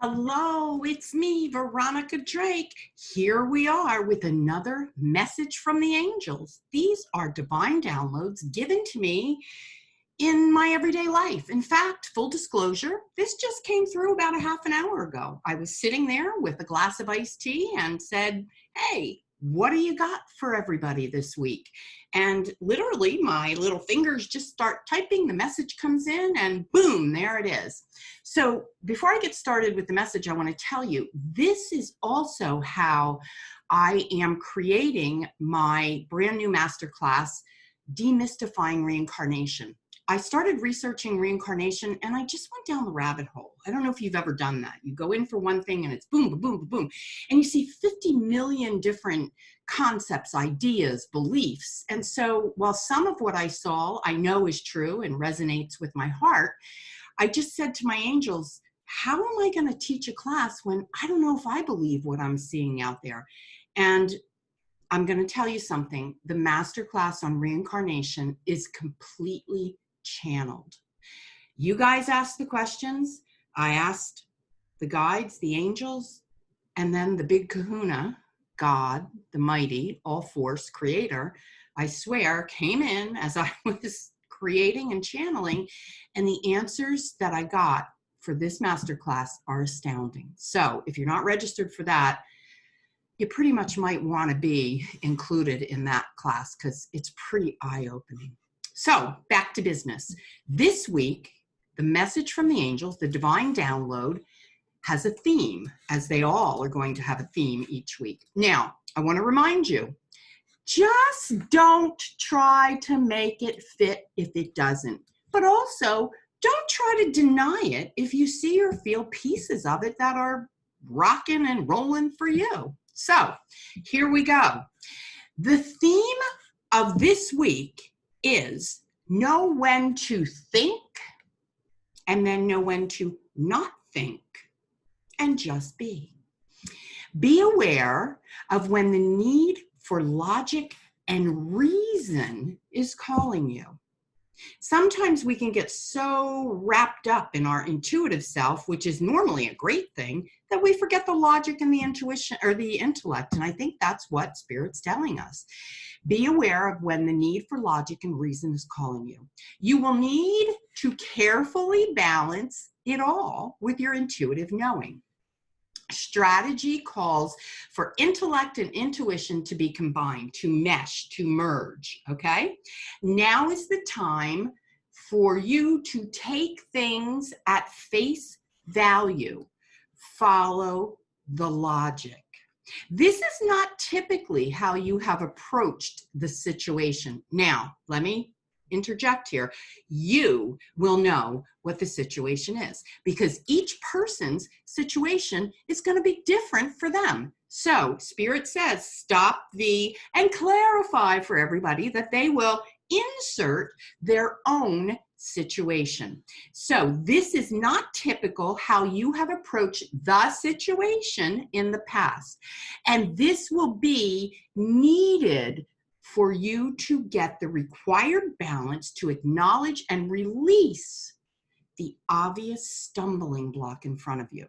Hello, it's me, Veronica Drake. Here we are with another message from the angels. These are divine downloads given to me in my everyday life. In fact, full disclosure, this just came through about a half an hour ago. I was sitting there with a glass of iced tea and said, hey, what do you got for everybody this week? And literally my little fingers just start typing, the message comes in and boom, there it is. So before I get started with the message, I want to tell you, this is also how I am creating my brand new masterclass, Demystifying Reincarnation. I started researching reincarnation and I just went down the rabbit hole. I don't know if you've ever done that. You go in for one thing and it's boom, boom, boom, boom, and you see 50 million different concepts, ideas, beliefs. And so while some of what I saw I know is true and resonates with my heart, I just said to my angels, how am I going to teach a class when I don't know if I believe what I'm seeing out there? And I'm going to tell you something. The masterclass on reincarnation is completely channeled. You guys asked the questions. I asked the guides, the angels, and then the big kahuna, God, the mighty, all force creator, I swear, came in as I was creating and channeling, and the answers that I got for this masterclass are astounding. So if you're not registered for that, you pretty much might want to be included in that class because it's pretty eye-opening. So back to business. This week, the message from the angels, the divine download, has a theme, as they all are going to have a theme each week. Now, I want to remind you, just don't try to make it fit if it doesn't. But also, don't try to deny it if you see or feel pieces of it that are rocking and rolling for you. So here we go. The theme of this week is know when to think and then know when to not think and just be. Be aware of when the need for logic and reason is calling you. Sometimes we can get so wrapped up in our intuitive self, which is normally a great thing, that we forget the logic and the intuition or the intellect. And I think that's what Spirit's telling us. Be aware of when the need for logic and reason is calling you. You will need to carefully balance it all with your intuitive knowing. Strategy calls for intellect and intuition to be combined, to mesh, to merge, okay? Now is the time for you to take things at face value. Follow the logic. This is not typically how you have approached the situation. Now, let me interject here. You will know what the situation is because each person's situation is going to be different for them. So Spirit says stop and clarify for everybody that they will insert their own situation. So this is not typical how you have approached the situation in the past. And this will be needed for you to get the required balance to acknowledge and release the obvious stumbling block in front of you.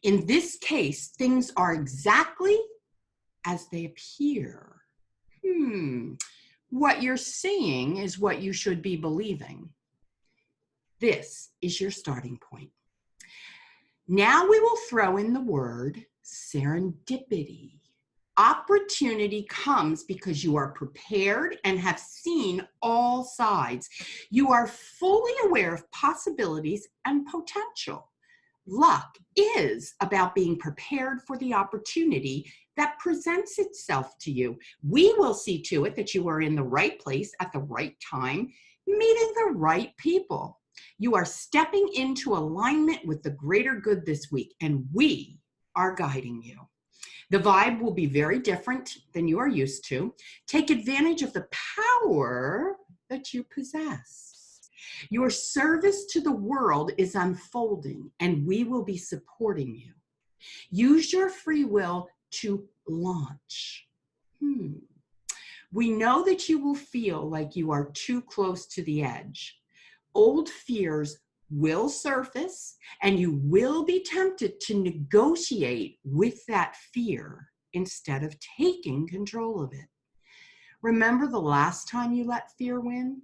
In this case, things are exactly as they appear. What you're seeing is what you should be believing. This is your starting point. Now we will throw in the word serendipity. Opportunity comes because you are prepared and have seen all sides. You are fully aware of possibilities and potential. Luck is about being prepared for the opportunity that presents itself to you. We will see to it that you are in the right place at the right time, meeting the right people. You are stepping into alignment with the greater good this week, and we are guiding you. The vibe will be very different than you are used to. Take advantage of the power that you possess. Your service to the world is unfolding, and we will be supporting you. Use your free will to launch. We know that you will feel like you are too close to the edge. Old fears will surface, and you will be tempted to negotiate with that fear instead of taking control of it. Remember the last time you let fear win?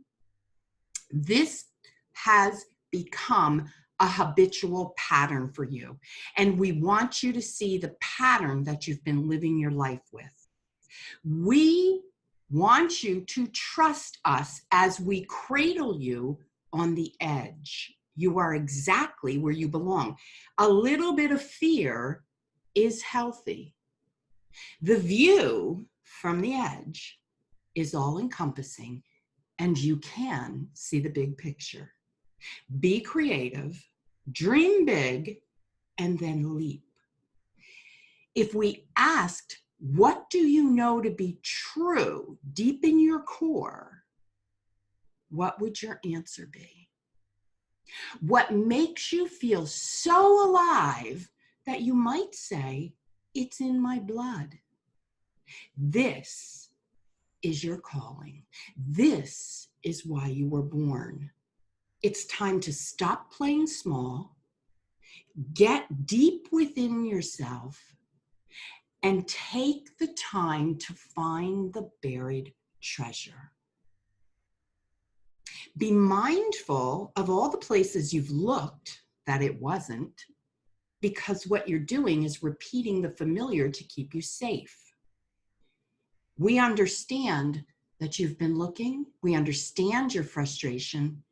This has become a habitual pattern for you. And we want you to see the pattern that you've been living your life with. We want you to trust us as we cradle you on the edge. You are exactly where you belong. A little bit of fear is healthy. The view from the edge is all encompassing, and you can see the big picture. Be creative, dream big, and then leap. If we asked, what do you know to be true deep in your core, what would your answer be? What makes you feel so alive that you might say, it's in my blood? This is your calling. This is why you were born. It's time to stop playing small, get deep within yourself, and take the time to find the buried treasure. Be mindful of all the places you've looked that it wasn't, because what you're doing is repeating the familiar to keep you safe. We understand that you've been looking. We understand your frustration.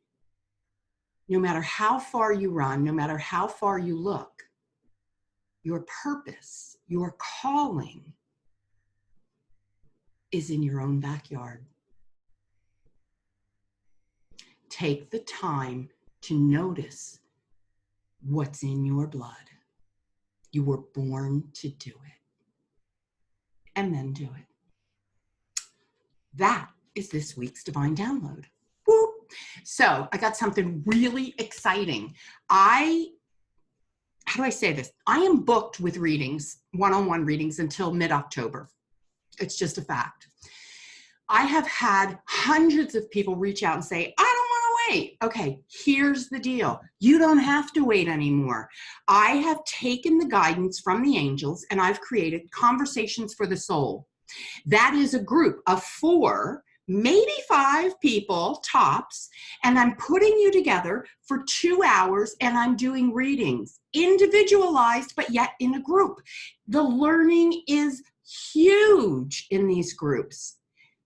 No matter how far you run, no matter how far you look, your purpose, your calling is in your own backyard. Take the time to notice what's in your blood. You were born to do it. And then do it. That is this week's Divine Download. Whoop. So I got something really exciting. How do I say this? I am booked with readings, one-on-one readings, until mid-October. It's just a fact. I have had hundreds of people reach out and say, I don't want to wait. Okay, here's the deal. You don't have to wait anymore. I have taken the guidance from the angels and I've created Conversations for the Soul. That is a group of 4, maybe 5 people tops, and I'm putting you together for 2 hours and I'm doing readings, individualized, but yet in a group. The learning is huge in these groups.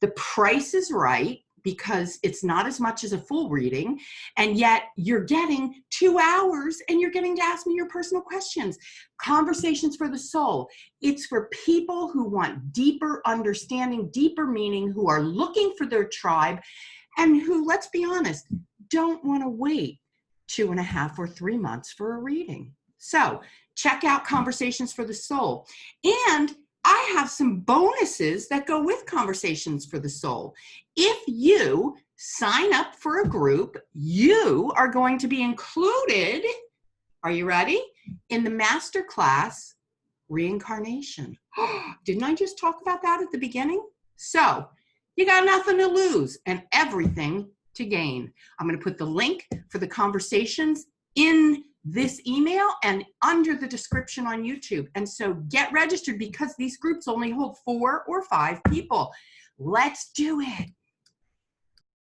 The price is right because it's not as much as a full reading, and yet you're getting 2 hours and you're getting to ask me your personal questions. Conversations for the Soul. It's for people who want deeper understanding, deeper meaning, who are looking for their tribe, and who, let's be honest, don't want to wait 2.5 or 3 months for a reading. So check out Conversations for the Soul. And I have some bonuses that go with Conversations for the Soul. If you sign up for a group, you are going to be included, are you ready? In the masterclass, Reincarnation. Didn't I just talk about that at the beginning? So you got nothing to lose and everything to gain. I'm going to put the link for the conversations in this email and under the description on YouTube. And so get registered because these groups only hold 4 or 5 people. Let's do it.